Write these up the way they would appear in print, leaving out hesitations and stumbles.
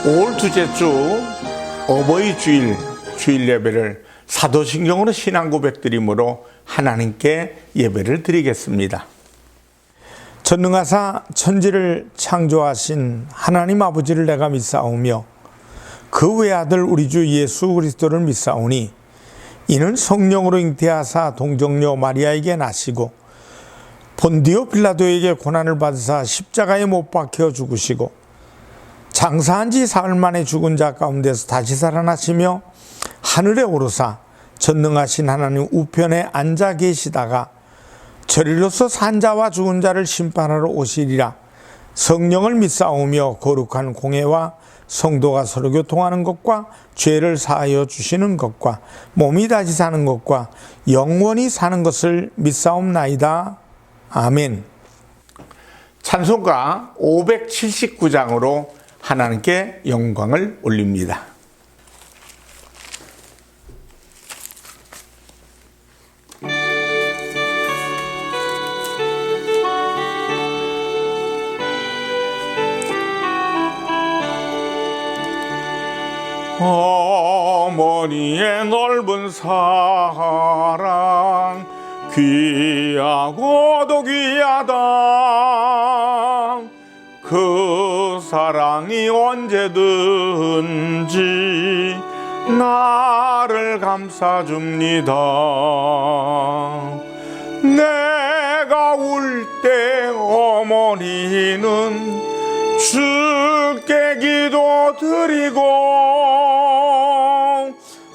5월 둘째 주 어버이 주일 예배를 사도신경으로 신앙 고백드림으로 하나님께 예배를 드리겠습니다. 전능하사 천지를 창조하신 하나님 아버지를 내가 믿사오며 그 외아들 우리 주 예수 그리스도를 믿사오니 이는 성령으로 잉태하사 동정녀 마리아에게 나시고 본디오 빌라도에게 고난을 받으사 십자가에 못 박혀 죽으시고 장사한 지 사흘 만에 죽은 자 가운데서 다시 살아나시며 하늘에 오르사 전능하신 하나님 우편에 앉아 계시다가 저리로서 산 자와 죽은 자를 심판하러 오시리라. 성령을 믿사오며 거룩한 공회와 성도가 서로 교통하는 것과 죄를 사하여 주시는 것과 몸이 다시 사는 것과 영원히 사는 것을 믿사옵나이다. 아멘. 찬송가 579장으로 하나님께 영광을 올립니다. 어머니의 넓은 사랑 귀하고도 귀하다. 그 사랑이 언제든지 나를 감싸줍니다. 내가 울 때 어머니는 주께 기도드리고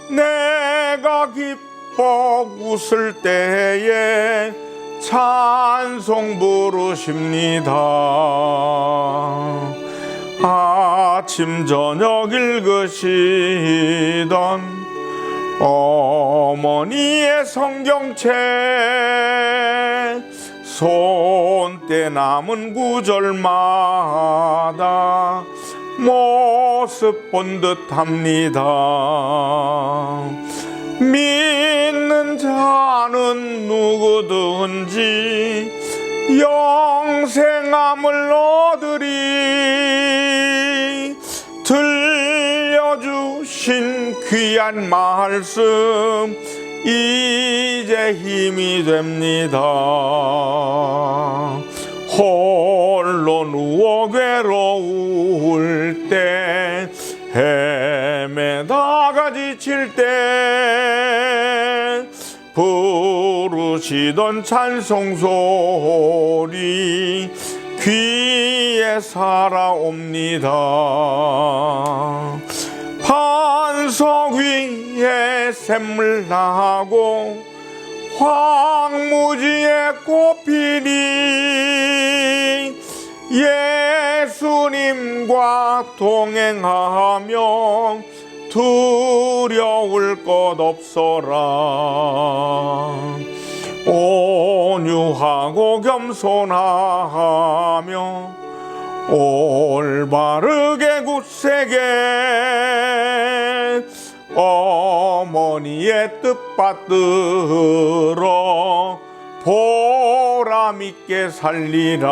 내가 기뻐 웃을 때에 찬송 부르십니다. 아침 저녁 읽으시던 어머니의 성경책 손때 남은 구절마다 모습 본 듯합니다. 믿는 자는 누구든지 영생함을 얻으리. 들려주신 귀한 말씀 이제 힘이 됩니다. 홀로 누워 괴로울 때 헤매다가 지칠 때 부르시던 찬송소리 귀에 살아옵니다. 반석 위에 샘물 나고 황무지에 꽃피니 예수님과 동행하며 두려울 것 없어라. 온유하고 겸손하며 올바르게 굳세게 어머니의 뜻 받들어 보람있게 살리라.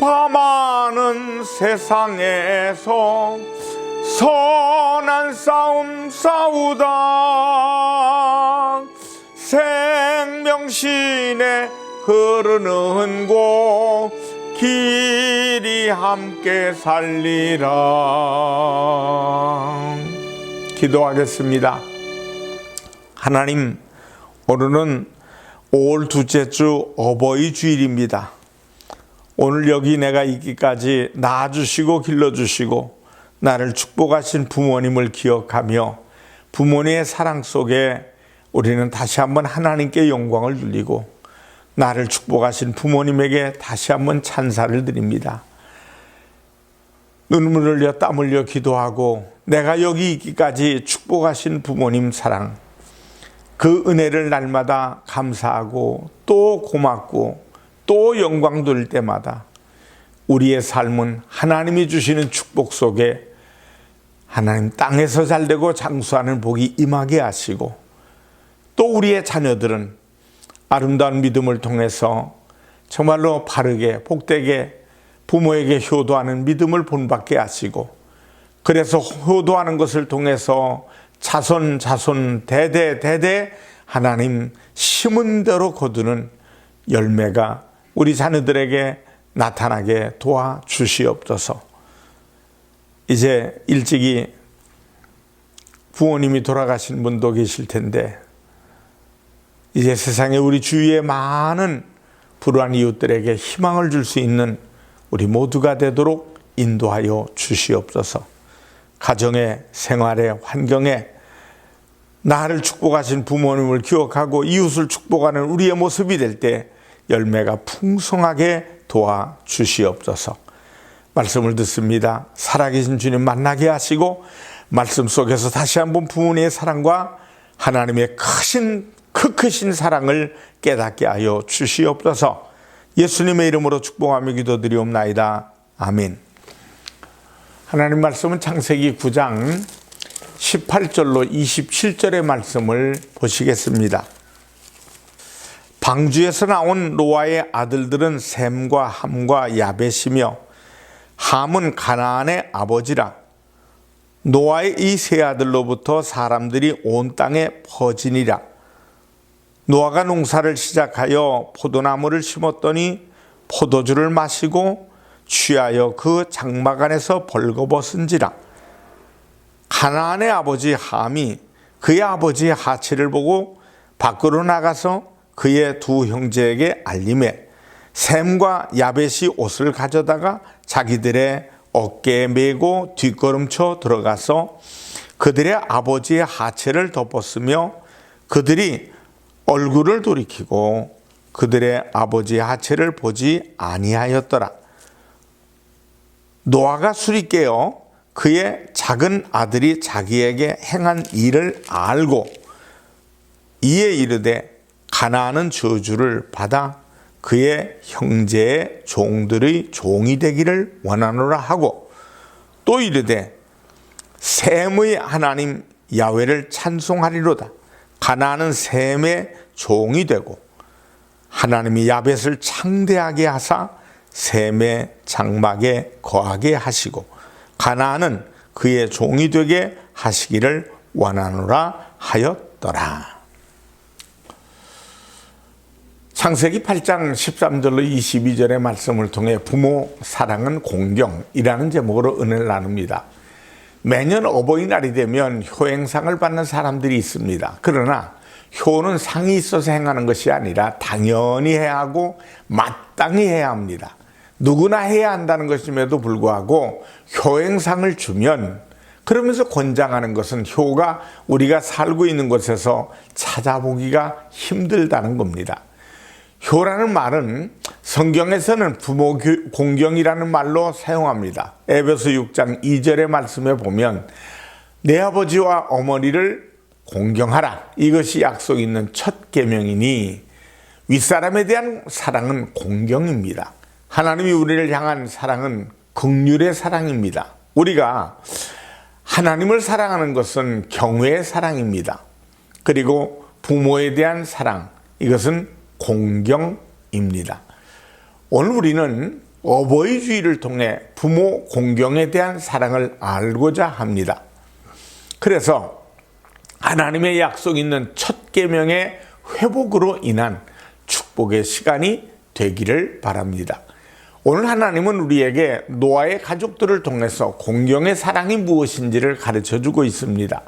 풍파많은 세상에서 선한 싸움 싸우다 생명신에 흐르는 곳 길이 함께 살리라. 기도하겠습니다. 하나님, 오늘은 5월 둘째 주 어버이 주일입니다. 오늘 여기 내가 있기까지 낳아주시고 길러주시고 나를 축복하신 부모님을 기억하며 부모님의 사랑 속에 우리는 다시 한번 하나님께 영광을 돌리고 나를 축복하신 부모님에게 다시 한번 찬사를 드립니다. 눈물 흘려 땀 흘려 기도하고 내가 여기 있기까지 축복하신 부모님 사랑, 그 은혜를 날마다 감사하고 또 고맙고 또 영광 돌릴 때마다 우리의 삶은 하나님이 주시는 축복 속에 하나님 땅에서 잘되고 장수하는 복이 임하게 하시고 또 우리의 자녀들은 아름다운 믿음을 통해서 정말로 바르게 복되게 부모에게 효도하는 믿음을 본받게 하시고, 그래서 효도하는 것을 통해서 자손 대대 하나님 심은 대로 거두는 열매가 우리 자녀들에게 나타나게 도와주시옵소서. 이제 일찍이 부모님이 돌아가신 분도 계실 텐데, 이제 세상에 우리 주위에 많은 불우한 이웃들에게 희망을 줄 수 있는 우리 모두가 되도록 인도하여 주시옵소서. 가정의 생활의 환경에 나를 축복하신 부모님을 기억하고 이웃을 축복하는 우리의 모습이 될 때 열매가 풍성하게 도와주시옵소서. 말씀을 듣습니다. 살아계신 주님 만나게 하시고, 말씀 속에서 다시 한번 부모님의 사랑과 하나님의 크신 사랑을 깨닫게 하여 주시옵소서. 예수님의 이름으로 축복하며 기도드리옵나이다. 아멘. 하나님 말씀은 창세기 9장 18절로 27절의 말씀을 보시겠습니다. 방주에서 나온 노아의 아들들은 셈과 함과 야벳이며, 함은 가나안의 아버지라. 노아의 이 세 아들로부터 사람들이 온 땅에 퍼지니라. 노아가 농사를 시작하여 포도나무를 심었더니 포도주를 마시고 취하여 그 장막 안에서 벌거벗은지라. 가나안의 아버지 함이 그의 아버지의 하체를 보고 밖으로 나가서 그의 두 형제에게 알림해 셈과 야벳이 옷을 가져다가 자기들의 어깨에 메고 뒷걸음쳐 들어가서 그들의 아버지의 하체를 덮었으며, 그들이 얼굴을 돌이키고 그들의 아버지의 하체를 보지 아니하였더라. 노아가 술이 깨어 그의 작은 아들이 자기에게 행한 일을 알고 이에 이르되 가나안은 저주를 받아 그의 형제의 종들의 종이 되기를 원하노라 하고, 또 이르되 셈의 하나님 야훼를 찬송하리로다. 가나안은 셈의 종이 되고 하나님이 야벳을 창대하게 하사 셈의 장막에 거하게 하시고 가나안은 그의 종이 되게 하시기를 원하노라 하였더라. 창세기 8장 13절로 22절의 말씀을 통해 부모 사랑은 공경이라는 제목으로 은혜를 나눕니다. 매년 어버이날이 되면 효행상을 받는 사람들이 있습니다. 그러나 효는 상이 있어서 행하는 것이 아니라 당연히 해야 하고 마땅히 해야 합니다. 누구나 해야 한다는 것임에도 불구하고 효행상을 주면, 그러면서 권장하는 것은 효가 우리가 살고 있는 곳에서 찾아보기가 힘들다는 겁니다. 효라는 말은 성경에서는 부모 공경이라는 말로 사용합니다. 에베소 6장 2절의 말씀에 보면 내 아버지와 어머니를 공경하라, 이것이 약속 있는 첫 계명이니 윗사람에 대한 사랑은 공경입니다. 하나님이 우리를 향한 사랑은 긍휼의 사랑입니다. 우리가 하나님을 사랑하는 것은 경외의 사랑입니다. 그리고 부모에 대한 사랑, 이것은 공경입니다. 오늘 우리는 어버이 주일을 통해 부모 공경에 대한 사랑을 알고자 합니다. 그래서 하나님의 약속 있는 첫 계명의 회복으로 인한 축복의 시간이 되기를 바랍니다. 오늘 하나님은 우리에게 노아의 가족들을 통해서 공경의 사랑이 무엇인지를 가르쳐주고 있습니다.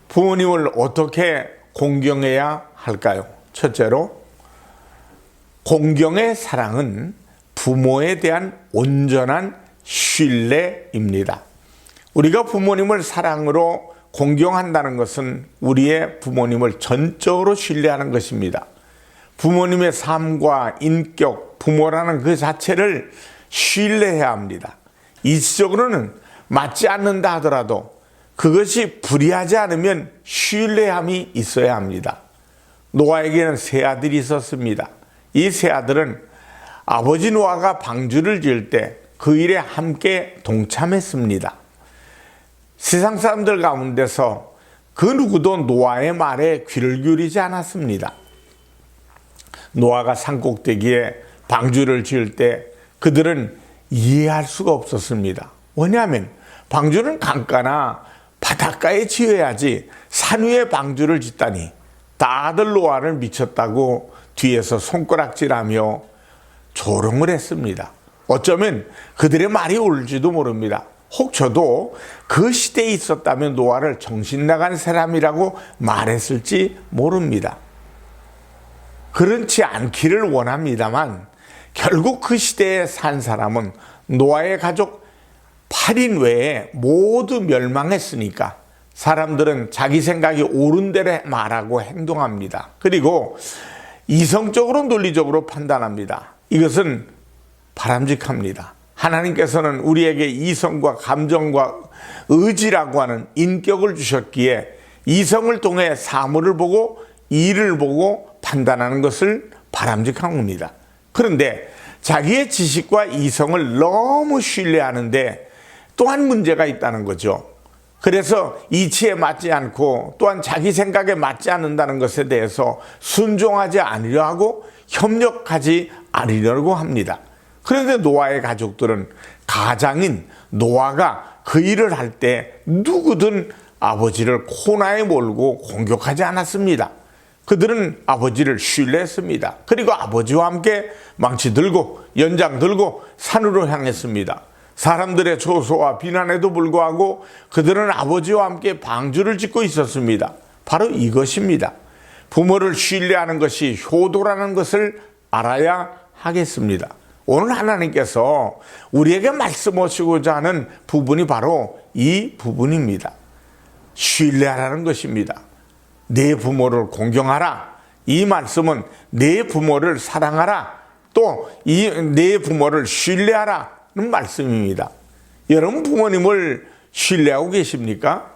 부모님을 어떻게 공경해야 할까요? 첫째로, 공경의 사랑은 부모에 대한 온전한 신뢰입니다. 우리가 부모님을 사랑으로 공경한다는 것은 우리의 부모님을 전적으로 신뢰하는 것입니다. 부모님의 삶과 인격, 부모라는 그 자체를 신뢰해야 합니다. 이치적으로는 맞지 않는다 하더라도 그것이 불이하지 않으면 신뢰함이 있어야 합니다. 노아에게는 세 아들이 있었습니다. 이 세 아들은 아버지 노아가 방주를 지을 때 그 일에 함께 동참했습니다. 세상 사람들 가운데서 그 누구도 노아의 말에 귀를 기울이지 않았습니다. 노아가 산꼭대기에 방주를 지을 때 그들은 이해할 수가 없었습니다. 왜냐하면 방주는 강가나 바닷가에 지어야지 산 위에 방주를 짓다니 다들 노아를 미쳤다고 뒤에서 손가락질하며 조롱을 했습니다. 어쩌면 그들의 말이 옳을지도 모릅니다. 혹 저도 그 시대에 있었다면 노아를 정신 나간 사람이라고 말했을지 모릅니다. 그렇지 않기를 원합니다만 결국 그 시대에 산 사람은 노아의 가족 8인 외에 모두 멸망했으니까 사람들은 자기 생각이 옳은 대로 말하고 행동합니다. 그리고 이성적으로 논리적으로 판단합니다. 이것은 바람직합니다. 하나님께서는 우리에게 이성과 감정과 의지라고 하는 인격을 주셨기에 이성을 통해 사물을 보고 일을 보고 판단하는 것을 바람직한 겁니다. 그런데 자기의 지식과 이성을 너무 신뢰하는데 또한 문제가 있다는 거죠. 그래서 이치에 맞지 않고 또한 자기 생각에 맞지 않는다는 것에 대해서 순종하지 않으려 하고 협력하지 않으려고 합니다. 그런데 노아의 가족들은 가장인 노아가 그 일을 할 때 누구든 아버지를 코너에 몰고 공격하지 않았습니다. 그들은 아버지를 신뢰했습니다. 그리고 아버지와 함께 망치 들고 연장 들고 산으로 향했습니다. 사람들의 조소와 비난에도 불구하고 그들은 아버지와 함께 방주를 짓고 있었습니다. 바로 이것입니다. 부모를 신뢰하는 것이 효도라는 것을 알아야 하겠습니다. 오늘 하나님께서 우리에게 말씀하시고자 하는 부분이 바로 이 부분입니다. 신뢰하라는 것입니다. 내 부모를 공경하라. 이 말씀은 내 부모를 사랑하라. 또 내 부모를 신뢰하라는 말씀입니다. 여러분 부모님을 신뢰하고 계십니까?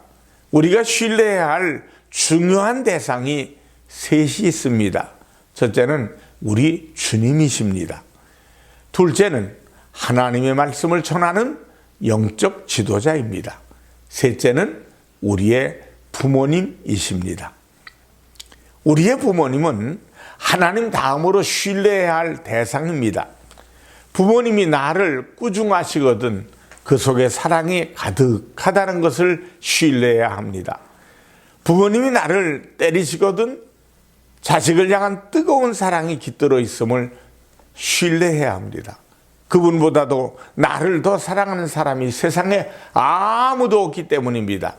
우리가 신뢰해야 할 중요한 대상이 셋이 있습니다. 첫째는 우리 주님이십니다. 둘째는 하나님의 말씀을 전하는 영적 지도자입니다. 셋째는 우리의 부모님이십니다. 우리의 부모님은 하나님 다음으로 신뢰해야 할 대상입니다. 부모님이 나를 꾸중하시거든 그 속에 사랑이 가득하다는 것을 신뢰해야 합니다. 부모님이 나를 때리시거든 자식을 향한 뜨거운 사랑이 깃들어 있음을 신뢰해야 합니다. 그분보다도 나를 더 사랑하는 사람이 세상에 아무도 없기 때문입니다.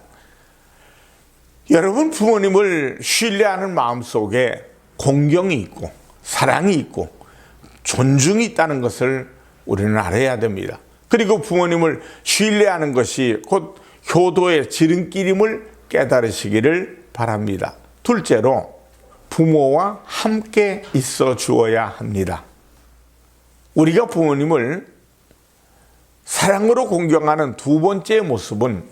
여러분 부모님을 신뢰하는 마음속에 공경이 있고 사랑이 있고 존중이 있다는 것을 우리는 알아야 됩니다. 그리고 부모님을 신뢰하는 것이 곧 효도의 지름길임을 깨달으시기를 바랍니다. 둘째로 부모와 함께 있어 주어야 합니다. 우리가 부모님을 사랑으로 공경하는 두 번째 모습은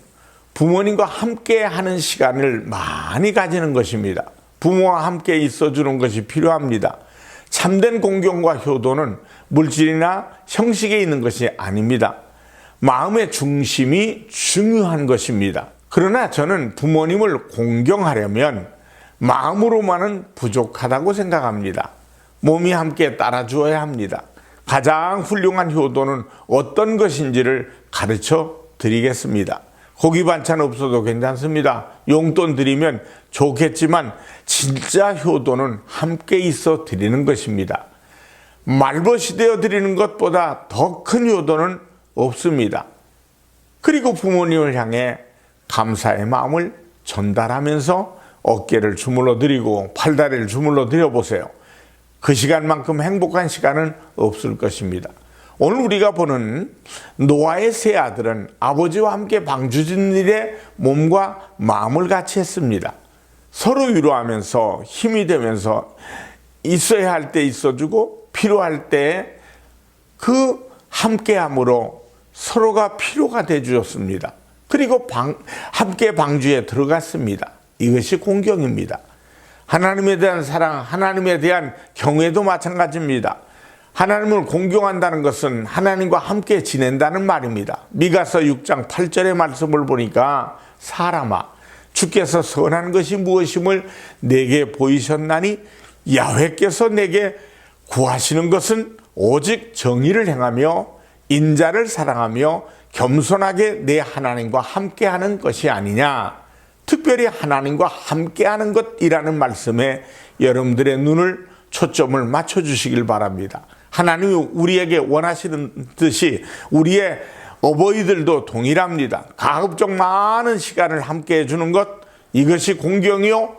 부모님과 함께 하는 시간을 많이 가지는 것입니다. 부모와 함께 있어주는 것이 필요합니다. 참된 공경과 효도는 물질이나 형식에 있는 것이 아닙니다. 마음의 중심이 중요한 것입니다. 그러나 저는 부모님을 공경하려면 마음으로만은 부족하다고 생각합니다. 몸이 함께 따라주어야 합니다. 가장 훌륭한 효도는 어떤 것인지를 가르쳐 드리겠습니다. 고기 반찬 없어도 괜찮습니다. 용돈 드리면 좋겠지만 진짜 효도는 함께 있어 드리는 것입니다. 말벗이 되어 드리는 것보다 더 큰 효도는 없습니다. 그리고 부모님을 향해 감사의 마음을 전달하면서 어깨를 주물러 드리고 팔다리를 주물러 드려 보세요. 그 시간만큼 행복한 시간은 없을 것입니다. 오늘 우리가 보는 노아의 세 아들은 아버지와 함께 방주 짓는 일에 몸과 마음을 같이 했습니다. 서로 위로하면서 힘이 되면서 있어야 할 때 있어주고 필요할 때 그 함께함으로 서로가 필요가 돼 주었습니다. 그리고 함께 방주에 들어갔습니다. 이것이 공경입니다. 하나님에 대한 사랑, 하나님에 대한 경외도 마찬가지입니다. 하나님을 공경한다는 것은 하나님과 함께 지낸다는 말입니다. 미가서 6장 8절의 말씀을 보니까 사람아 주께서 선한 것이 무엇임을 내게 보이셨나니 야훼께서 내게 구하시는 것은 오직 정의를 행하며 인자를 사랑하며 겸손하게 내 하나님과 함께하는 것이 아니냐. 특별히 하나님과 함께하는 것이라는 말씀에 여러분들의 눈을 초점을 맞춰주시길 바랍니다. 하나님이 우리에게 원하시는 듯이 우리의 어버이들도 동일합니다. 가급적 많은 시간을 함께 해주는 것, 이것이 공경이요,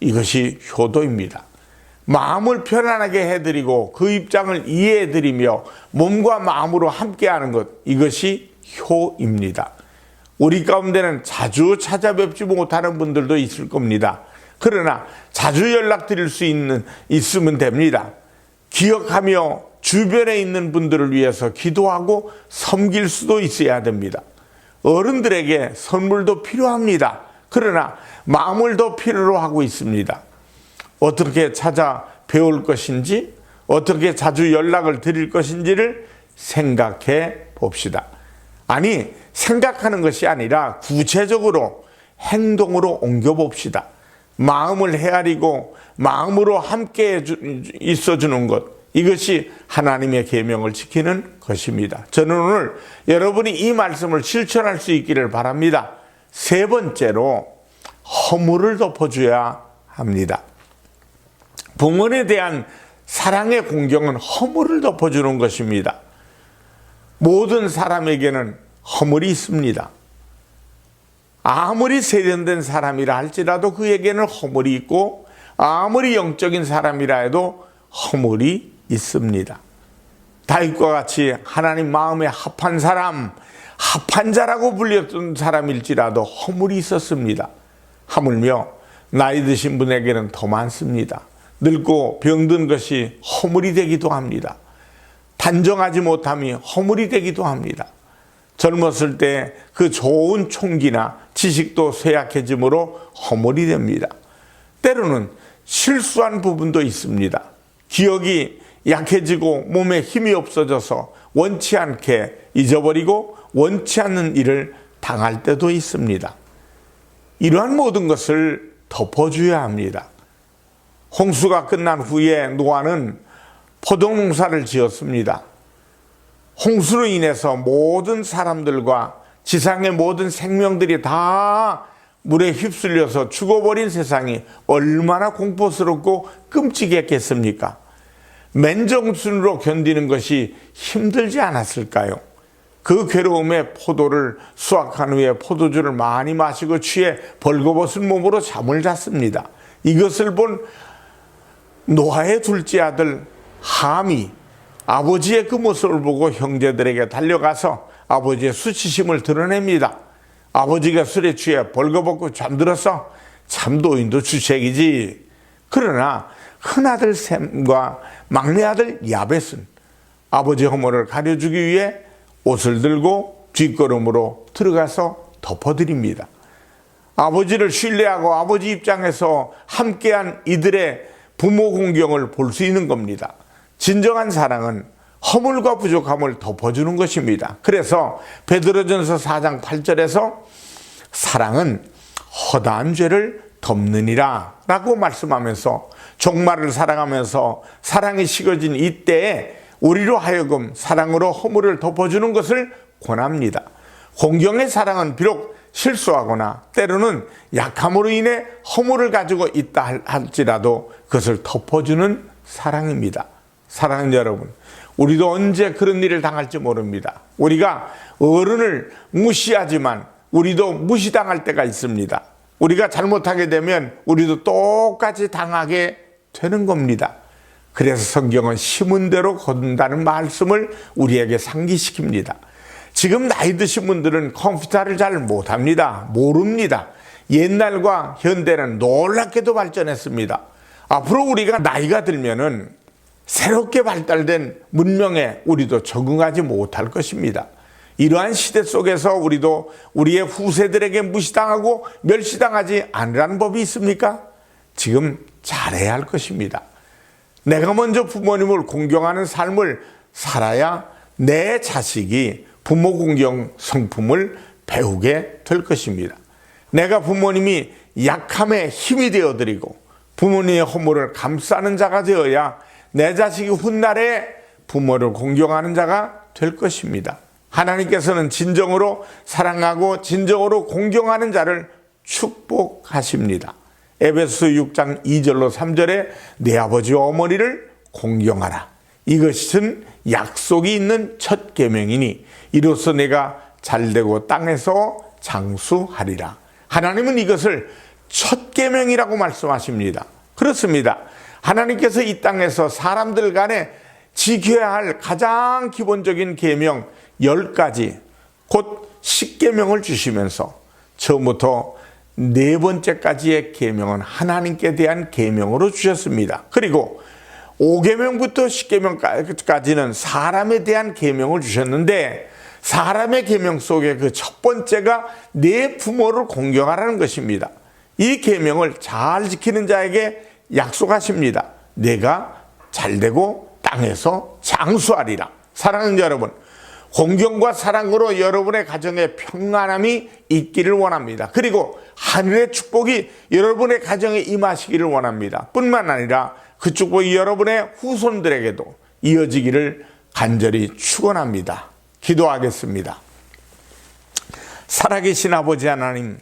이것이 효도입니다. 마음을 편안하게 해드리고 그 입장을 이해해드리며 몸과 마음으로 함께하는 것, 이것이 효입니다. 우리 가운데는 자주 찾아뵙지 못하는 분들도 있을 겁니다. 그러나 자주 연락드릴 수 있으면 됩니다. 기억하며 주변에 있는 분들을 위해서 기도하고 섬길 수도 있어야 됩니다. 어른들에게 선물도 필요합니다. 그러나 마음을 더 필요로 하고 있습니다. 어떻게 찾아뵈올 것인지, 어떻게 자주 연락을 드릴 것인지를 생각해 봅시다. 아니, 생각하는 것이 아니라 구체적으로 행동으로 옮겨봅시다. 마음을 헤아리고 마음으로 함께 있어주는 것, 이것이 하나님의 계명을 지키는 것입니다. 저는 오늘 여러분이 이 말씀을 실천할 수 있기를 바랍니다. 세 번째로 허물을 덮어줘야 합니다. 부모에 대한 사랑의 공경은 허물을 덮어주는 것입니다. 모든 사람에게는 허물이 있습니다. 아무리 세련된 사람이라 할지라도 그에게는 허물이 있고, 아무리 영적인 사람이라 해도 허물이 있습니다. 다윗과 같이 하나님 마음에 합한 사람, 합한 자라고 불렸던 사람일지라도 허물이 있었습니다. 하물며 나이 드신 분에게는 더 많습니다. 늙고 병든 것이 허물이 되기도 합니다. 단정하지 못함이 허물이 되기도 합니다. 젊었을 때 그 좋은 총기나 지식도 쇠약해짐으로 허물이 됩니다. 때로는 실수한 부분도 있습니다. 기억이 약해지고 몸에 힘이 없어져서 원치 않게 잊어버리고 원치 않는 일을 당할 때도 있습니다. 이러한 모든 것을 덮어줘야 합니다. 홍수가 끝난 후에 노아는 포도농사를 지었습니다. 홍수로 인해서 모든 사람들과 지상의 모든 생명들이 다 물에 휩쓸려서 죽어버린 세상이 얼마나 공포스럽고 끔찍했겠습니까? 맨정신으로 견디는 것이 힘들지 않았을까요? 그 괴로움에 포도를 수확한 후에 포도주를 많이 마시고 취해 벌거벗은 몸으로 잠을 잤습니다. 이것을 본 노아의 둘째 아들 함이 아버지의 그 모습을 보고 형제들에게 달려가서 아버지의 수치심을 드러냅니다. 아버지가 술에 취해 벌거벗고 잠들어서 참 노인도 주책이지. 그러나 큰아들 셈과 막내아들 야벳은 아버지 허물을 가려주기 위해 옷을 들고 뒷걸음으로 들어가서 덮어드립니다. 아버지를 신뢰하고 아버지 입장에서 함께한 이들의 부모 공경을 볼 수 있는 겁니다. 진정한 사랑은 허물과 부족함을 덮어주는 것입니다. 그래서 베드로전서 4장 8절에서 사랑은 허다한 죄를 덮느니라 라고 말씀하면서 종말을 사랑하면서 사랑이 식어진 이때에 우리로 하여금 사랑으로 허물을 덮어주는 것을 권합니다. 공경의 사랑은 비록 실수하거나 때로는 약함으로 인해 허물을 가지고 있다 할지라도 그것을 덮어주는 사랑입니다. 사랑하는 여러분, 우리도 언제 그런 일을 당할지 모릅니다. 우리가 어른을 무시하지만 우리도 무시당할 때가 있습니다. 우리가 잘못하게 되면 우리도 똑같이 당하게 되는 겁니다. 그래서 성경은 심은 대로 거둔다는 말씀을 우리에게 상기시킵니다. 지금 나이 드신 분들은 컴퓨터를 잘 못합니다. 모릅니다. 옛날과 현대는 놀랍게도 발전했습니다. 앞으로 우리가 나이가 들면은 새롭게 발달된 문명에 우리도 적응하지 못할 것입니다. 이러한 시대 속에서 우리도 우리의 후세들에게 무시당하고 멸시당하지 않으라는 법이 있습니까? 지금 잘해야 할 것입니다. 내가 먼저 부모님을 공경하는 삶을 살아야 내 자식이 부모 공경 성품을 배우게 될 것입니다. 내가 부모님이 약함에 힘이 되어드리고 부모님의 허물을 감싸는 자가 되어야 내 자식이 훗날에 부모를 공경하는 자가 될 것입니다. 하나님께서는 진정으로 사랑하고 진정으로 공경하는 자를 축복하십니다. 에베소서 6장 2절로 3절에 내 아버지와 어머니를 공경하라. 이것은 약속이 있는 첫 계명이니 이로써 내가 잘되고 땅에서 장수하리라. 하나님은 이것을 첫 계명이라고 말씀하십니다. 그렇습니다. 하나님께서 이 땅에서 사람들 간에 지켜야 할 가장 기본적인 계명 10가지 곧 10계명을 주시면서 처음부터 네 번째까지의 계명은 하나님께 대한 계명으로 주셨습니다. 그리고 5계명부터 10계명까지는 사람에 대한 계명을 주셨는데 사람의 계명 속에 그 첫 번째가 내 부모를 공경하라는 것입니다. 이 계명을 잘 지키는 자에게 약속하십니다. 내가 잘되고 땅에서 장수하리라. 사랑하는 여러분, 공경과 사랑으로 여러분의 가정에 평안함이 있기를 원합니다. 그리고 하늘의 축복이 여러분의 가정에 임하시기를 원합니다. 뿐만 아니라 그 축복이 여러분의 후손들에게도 이어지기를 간절히 축원합니다. 기도하겠습니다. 살아계신 아버지 하나님,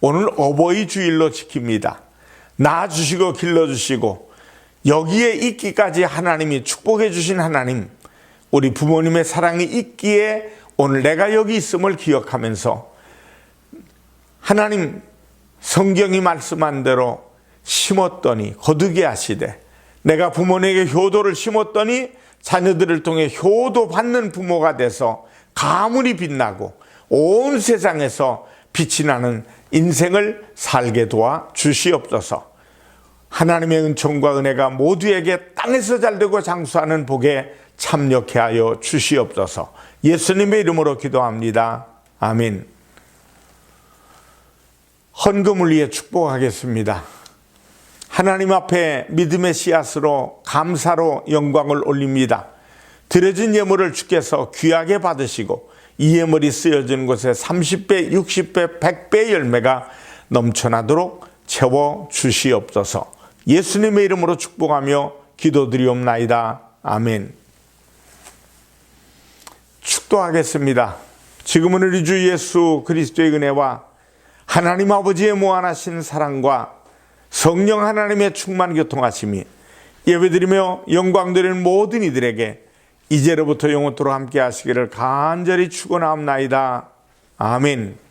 오늘 어버이 주일로 지킵니다. 낳아주시고 길러주시고 여기에 있기까지 하나님이 축복해 주신 하나님, 우리 부모님의 사랑이 있기에 오늘 내가 여기 있음을 기억하면서 하나님 성경이 말씀한 대로 심었더니 거두게 하시되 내가 부모님에게 효도를 심었더니 자녀들을 통해 효도 받는 부모가 돼서 가문이 빛나고 온 세상에서 빛이 나는 인생을 살게 도와 주시옵소서. 하나님의 은총과 은혜가 모두에게 땅에서 잘되고 장수하는 복에 참여케 하여 주시옵소서. 예수님의 이름으로 기도합니다. 아멘. 헌금을 위해 축복하겠습니다. 하나님 앞에 믿음의 씨앗으로 감사로 영광을 올립니다. 드려진 예물을 주께서 귀하게 받으시고 이 예물이 쓰여진 곳에 30배, 60배, 100배의 열매가 넘쳐나도록 채워 주시옵소서. 예수님의 이름으로 축복하며 기도드리옵나이다. 아멘. 축도하겠습니다. 지금은 우리 주 예수 그리스도의 은혜와 하나님 아버지의 무한하신 사랑과 성령 하나님의 충만 교통하심이 예배드리며 영광드리는 모든 이들에게 이제로부터 영원토록 함께 하시기를 간절히 축원하옵나이다. 아멘.